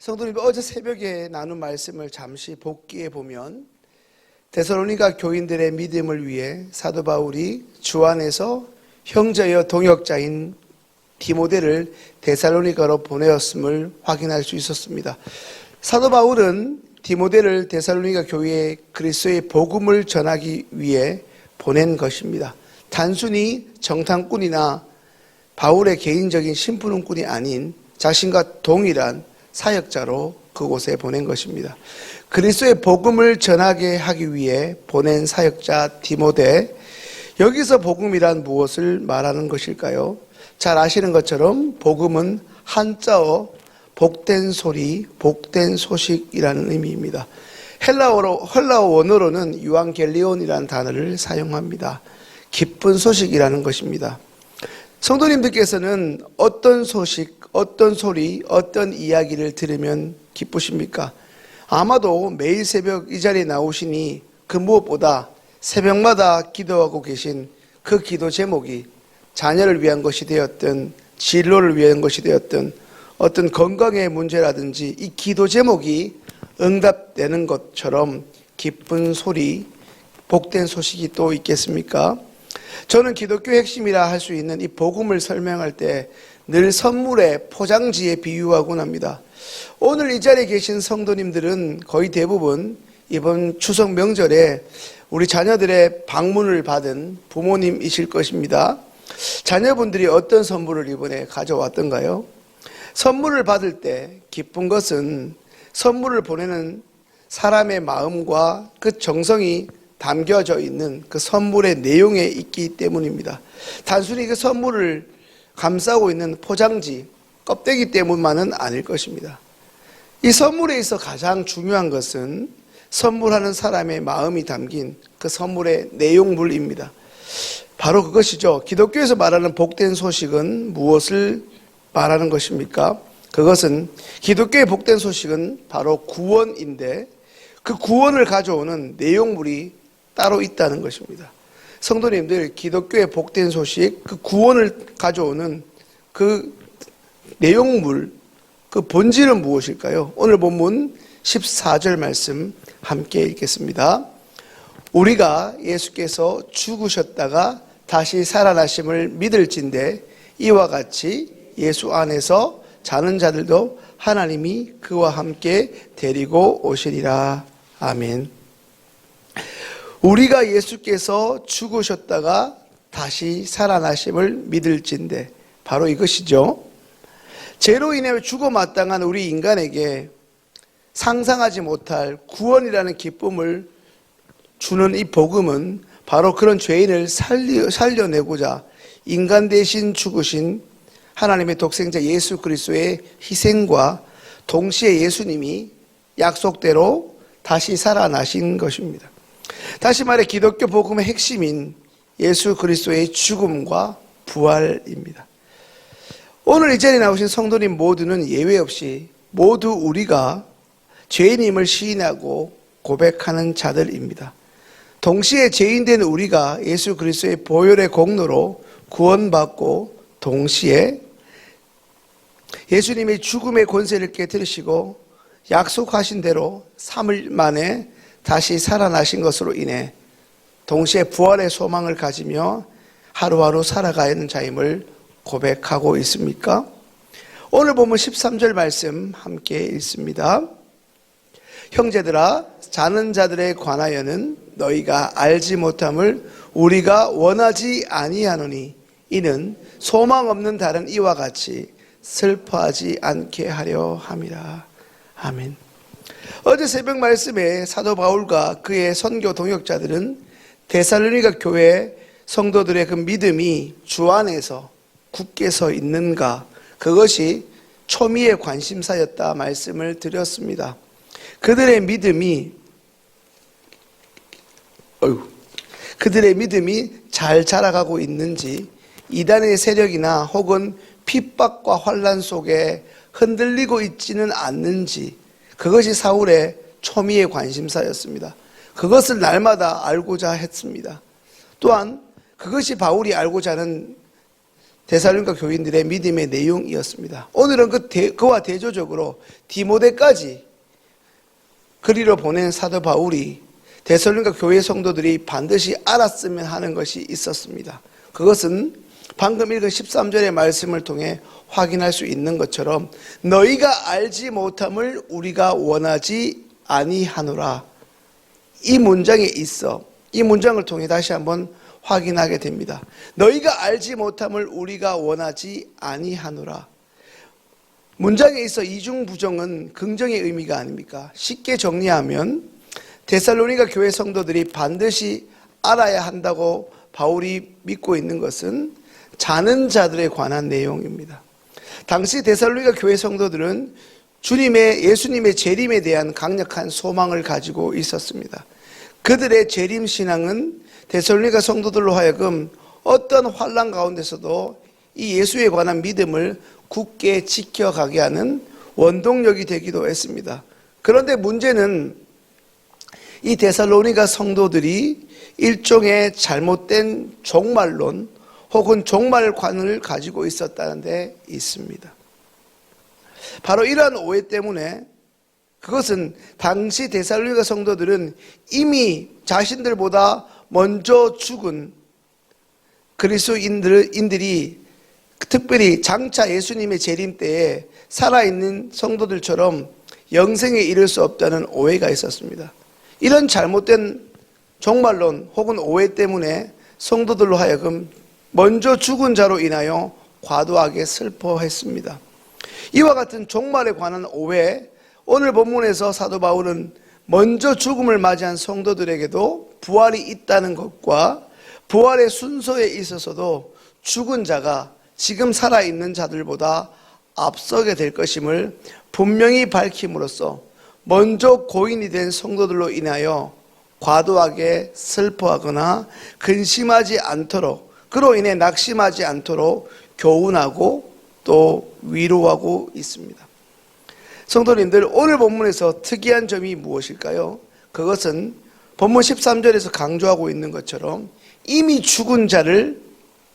성도님, 어제 새벽에 나눈 말씀을 잠시 복기해 보면 데살로니가 교인들의 믿음을 위해 사도 바울이 주 안에서 형제여 동역자인 디모데를 데살로니가로 보내었음을 확인할 수 있었습니다. 사도 바울은 디모데를 데살로니가 교회에 그리스도의 복음을 전하기 위해 보낸 것입니다. 단순히 정탐꾼이나 바울의 개인적인 심부름꾼이 아닌 자신과 동일한 사역자로 그곳에 보낸 것입니다. 그리스도의 복음을 전하게 하기 위해 보낸 사역자 디모데, 여기서 복음이란 무엇을 말하는 것일까요? 잘 아시는 것처럼 복음은 한자어 복된 소리, 복된 소식이라는 의미입니다. 헬라어 원어로는 유앙겔리온이라는 단어를 사용합니다. 기쁜 소식이라는 것입니다. 성도님들께서는 어떤 소식, 어떤 소리, 어떤 이야기를 들으면 기쁘십니까? 아마도 매일 새벽 이 자리에 나오시니 그 무엇보다 새벽마다 기도하고 계신 그 기도 제목이 자녀를 위한 것이 되었든 진로를 위한 것이 되었든 어떤 건강의 문제라든지 이 기도 제목이 응답되는 것처럼 기쁜 소리, 복된 소식이 또 있겠습니까? 저는 기독교 핵심이라 할 수 있는 이 복음을 설명할 때 늘 선물의 포장지에 비유하곤 합니다. 오늘 이 자리에 계신 성도님들은 거의 대부분 이번 추석 명절에 우리 자녀들의 방문을 받은 부모님이실 것입니다. 자녀분들이 어떤 선물을 이번에 가져왔던가요? 선물을 받을 때 기쁜 것은 선물을 보내는 사람의 마음과 그 정성이 담겨져 있는 그 선물의 내용에 있기 때문입니다. 단순히 그 선물을 감싸고 있는 포장지, 껍데기 때문만은 아닐 것입니다. 이 선물에 있어 가장 중요한 것은 선물하는 사람의 마음이 담긴 그 선물의 내용물입니다. 바로 그것이죠. 기독교에서 말하는 복된 소식은 무엇을 말하는 것입니까? 그것은 기독교의 복된 소식은 바로 구원인데 그 구원을 가져오는 내용물이 따로 있다는 것입니다. 성도님들, 기독교의 복된 소식, 그 구원을 가져오는 그 내용물, 그 본질은 무엇일까요? 오늘 본문 14절 말씀 함께 읽겠습니다. 우리가 예수께서 죽으셨다가 다시 살아나심을 믿을진대 이와 같이 예수 안에서 자는 자들도 하나님이 그와 함께 데리고 오시리라. 아멘. 우리가 예수께서 죽으셨다가 다시 살아나심을 믿을진대, 바로 이것이죠. 죄로 인해 죽어마땅한 우리 인간에게 상상하지 못할 구원이라는 기쁨을 주는 이 복음은 바로 그런 죄인을 살려내고자 인간 대신 죽으신 하나님의 독생자 예수 그리스도의 희생과 동시에 예수님이 약속대로 다시 살아나신 것입니다. 다시 말해 기독교 복음의 핵심인 예수 그리스도의 죽음과 부활입니다. 오늘 이 자리에 나오신 성도님 모두는 예외 없이 모두 우리가 죄인임을 시인하고 고백하는 자들입니다. 동시에 죄인된 우리가 예수 그리스도의 보혈의 공로로 구원받고 동시에 예수님의 죽음의 권세를 깨뜨리시고 약속하신 대로 3일 만에 다시 살아나신 것으로 인해 동시에 부활의 소망을 가지며 하루하루 살아가야 하는 자임을 고백하고 있습니까? 오늘 보면 13절 말씀 함께 읽습니다. 형제들아, 자는 자들에 관하여는 너희가 알지 못함을 우리가 원하지 아니하노니 이는 소망 없는 다른 이와 같이 슬퍼하지 않게 하려 함이라. 아멘. 어제 새벽 말씀에 사도 바울과 그의 선교 동역자들은 데살로니가 교회 성도들의 그 믿음이 주 안에서 굳게 서 있는가, 그것이 초미의 관심사였다 말씀을 드렸습니다. 그들의 믿음이 잘 자라가고 있는지, 이단의 세력이나 혹은 핍박과 환난 속에 흔들리고 있지는 않는지, 그것이 사울의 초미의 관심사였습니다. 그것을 날마다 알고자 했습니다. 또한 그것이 바울이 알고자 하는 데살로니가 교인들의 믿음의 내용이었습니다. 오늘은 그와 대조적으로 디모데까지 그리로 보낸 사도 바울이 데살로니가 교회 성도들이 반드시 알았으면 하는 것이 있었습니다. 그것은 방금 읽은 13절의 말씀을 통해 확인할 수 있는 것처럼 너희가 알지 못함을 우리가 원하지 아니하노라. 이 문장에 있어 이 문장을 통해 다시 한번 확인하게 됩니다. 너희가 알지 못함을 우리가 원하지 아니하노라. 문장에 있어 이중부정은 긍정의 의미가 아닙니까? 쉽게 정리하면 데살로니가 교회 성도들이 반드시 알아야 한다고 바울이 믿고 있는 것은 자는 자들에 관한 내용입니다. 당시 데살로니가 교회 성도들은 예수님의 재림에 대한 강력한 소망을 가지고 있었습니다. 그들의 재림 신앙은 데살로니가 성도들로 하여금 어떤 환난 가운데서도 이 예수에 관한 믿음을 굳게 지켜가게 하는 원동력이 되기도 했습니다. 그런데 문제는 이 데살로니가 성도들이 일종의 잘못된 종말론 혹은 종말관을 가지고 있었다는 데 있습니다. 바로 이러한 오해 때문에 그것은 당시 데살로니가 성도들은 이미 자신들보다 먼저 죽은 그리스도인들이 특별히 장차 예수님의 재림 때에 살아있는 성도들처럼 영생에 이를 수 없다는 오해가 있었습니다. 이런 잘못된 종말론 혹은 오해 때문에 성도들로 하여금 먼저 죽은 자로 인하여 과도하게 슬퍼했습니다. 이와 같은 종말에 관한 오해, 오늘 본문에서 사도 바울은 먼저 죽음을 맞이한 성도들에게도 부활이 있다는 것과 부활의 순서에 있어서도 죽은 자가 지금 살아있는 자들보다 앞서게 될 것임을 분명히 밝힘으로써 먼저 고인이 된 성도들로 인하여 과도하게 슬퍼하거나 근심하지 않도록, 그로 인해 낙심하지 않도록 교훈하고 또 위로하고 있습니다. 성도님들, 오늘 본문에서 특이한 점이 무엇일까요? 그것은 본문 13절에서 강조하고 있는 것처럼 이미 죽은 자를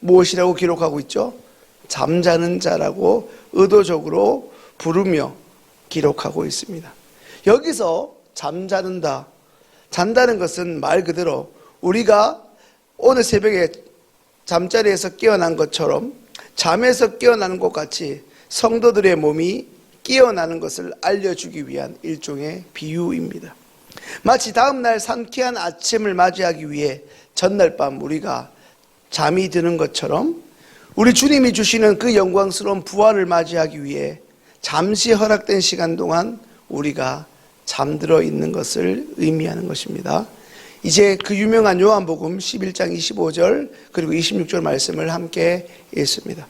무엇이라고 기록하고 있죠? 잠자는 자라고 의도적으로 부르며 기록하고 있습니다. 여기서 잠자는다, 잔다는 것은 말 그대로 우리가 오늘 새벽에 잠자리에서 깨어난 것처럼 잠에서 깨어나는 것 같이 성도들의 몸이 깨어나는 것을 알려주기 위한 일종의 비유입니다. 마치 다음날 상쾌한 아침을 맞이하기 위해 전날 밤 우리가 잠이 드는 것처럼 우리 주님이 주시는 그 영광스러운 부활을 맞이하기 위해 잠시 허락된 시간 동안 우리가 잠들어 있는 것을 의미하는 것입니다. 이제 그 유명한 요한복음 11장 25절 그리고 26절 말씀을 함께 읽습니다.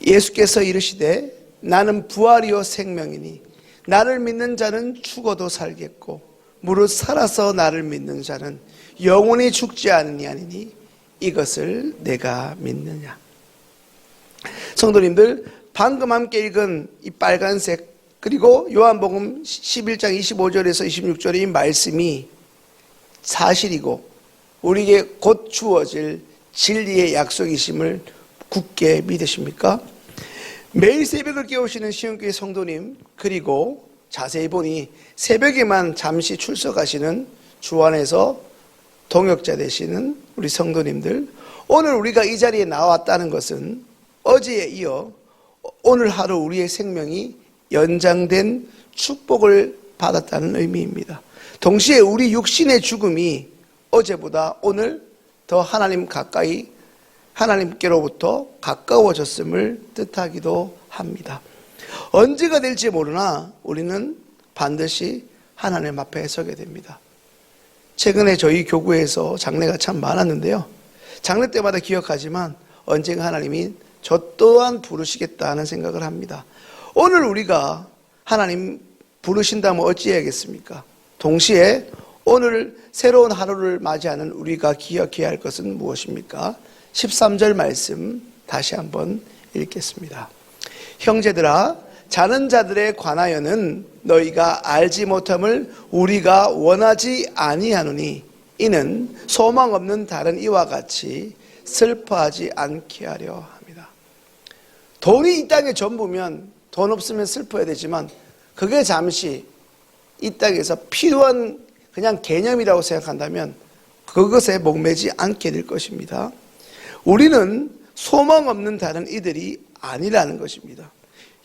예수께서 이르시되 나는 부활이요 생명이니 나를 믿는 자는 죽어도 살겠고 무릇 살아서 나를 믿는 자는 영원히 죽지 않으니 이것을 내가 믿느냐. 성도님들, 방금 함께 읽은 이 빨간색 그리고 요한복음 11장 25절에서 26절의 이 말씀이 사실이고 우리에게 곧 주어질 진리의 약속이심을 굳게 믿으십니까? 매일 새벽을 깨우시는 시온교회 성도님, 그리고 자세히 보니 새벽에만 잠시 출석하시는 주 안에서 동역자 되시는 우리 성도님들, 오늘 우리가 이 자리에 나왔다는 것은 어제에 이어 오늘 하루 우리의 생명이 연장된 축복을 받았다는 의미입니다. 동시에 우리 육신의 죽음이 어제보다 오늘 더 하나님께로부터 가까워졌음을 뜻하기도 합니다. 언제가 될지 모르나 우리는 반드시 하나님 앞에 서게 됩니다. 최근에 저희 교구에서 장례가 참 많았는데요, 장례 때마다 기억하지만 언젠가 하나님이 저 또한 부르시겠다는 생각을 합니다. 오늘 우리가 하나님 부르신다면 어찌해야겠습니까? 동시에 오늘 새로운 하루를 맞이하는 우리가 기억해야 할 것은 무엇입니까? 13절 말씀 다시 한번 읽겠습니다. 형제들아, 자는 자들에 관하여는 너희가 알지 못함을 우리가 원하지 아니하노니 이는 소망 없는 다른 이와 같이 슬퍼하지 않게 하려 합니다. 돈이 이 땅의 전부면 돈 없으면 슬퍼야 되지만 그게 잠시 이 땅에서 필요한 그냥 개념이라고 생각한다면 그것에 목매지 않게 될 것입니다. 우리는 소망 없는 다른 이들이 아니라는 것입니다.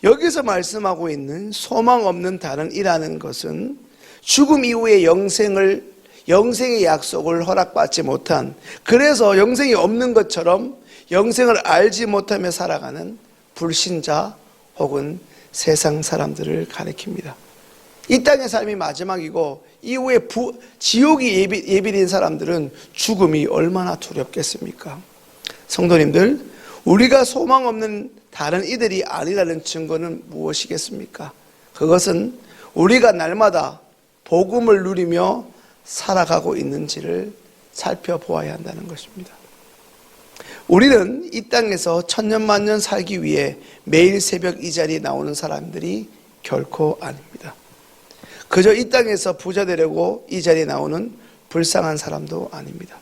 여기서 말씀하고 있는 소망 없는 다른 이라는 것은 죽음 이후의 영생의 약속을 허락받지 못한, 그래서 영생이 없는 것처럼 영생을 알지 못하며 살아가는 불신자 혹은 세상 사람들을 가리킵니다. 이 땅의 삶이 마지막이고 이후에 지옥이 예비된 사람들은 죽음이 얼마나 두렵겠습니까? 성도님들, 우리가 소망 없는 다른 이들이 아니라는 증거는 무엇이겠습니까? 그것은 우리가 날마다 복음을 누리며 살아가고 있는지를 살펴보아야 한다는 것입니다. 우리는 이 땅에서 천년만년 살기 위해 매일 새벽 이 자리에 나오는 사람들이 결코 아닙니다. 그저 이 땅에서 부자 되려고 이 자리에 나오는 불쌍한 사람도 아닙니다.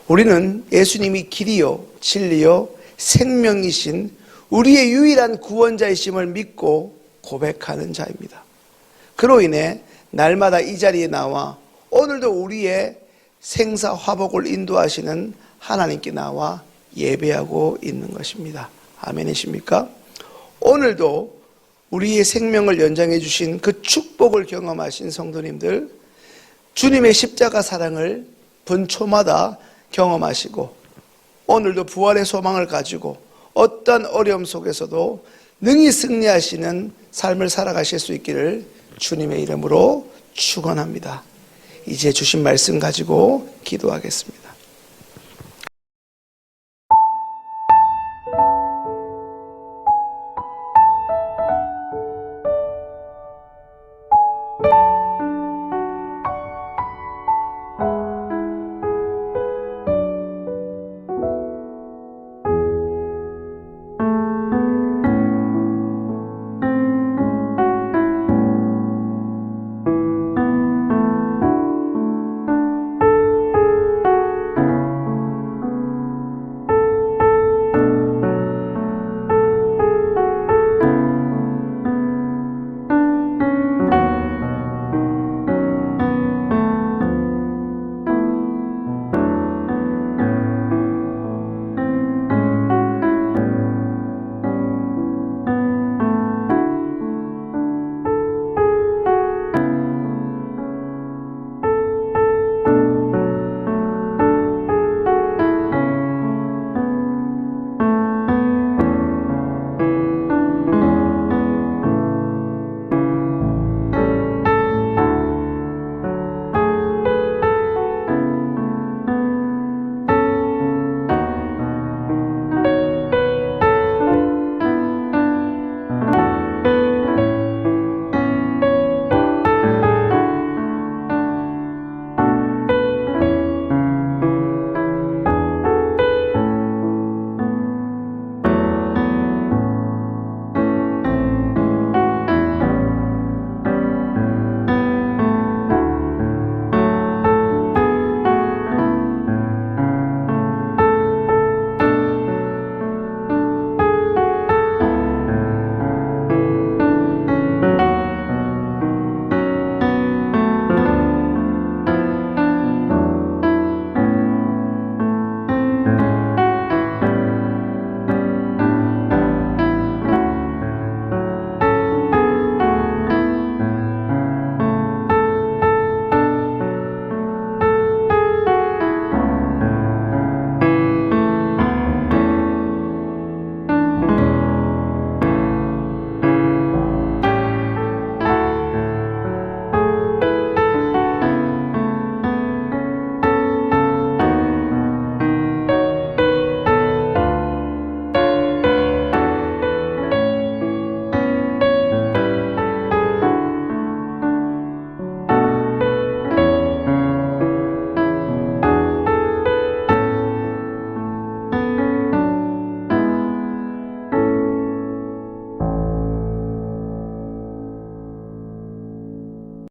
우리는 예수님이 길이요 진리요 생명이신 우리의 유일한 구원자이심을 믿고 고백하는 자입니다. 그로 인해 날마다 이 자리에 나와 오늘도 우리의 생사화복을 인도하시는 하나님께 나와 예배하고 있는 것입니다. 아멘이십니까? 오늘도 우리의 생명을 연장해 주신 그 축복을 경험하신 성도님들, 주님의 십자가 사랑을 분초마다 경험하시고 오늘도 부활의 소망을 가지고 어떤 어려움 속에서도 능히 승리하시는 삶을 살아가실 수 있기를 주님의 이름으로 축원합니다. 이제 주신 말씀 가지고 기도하겠습니다.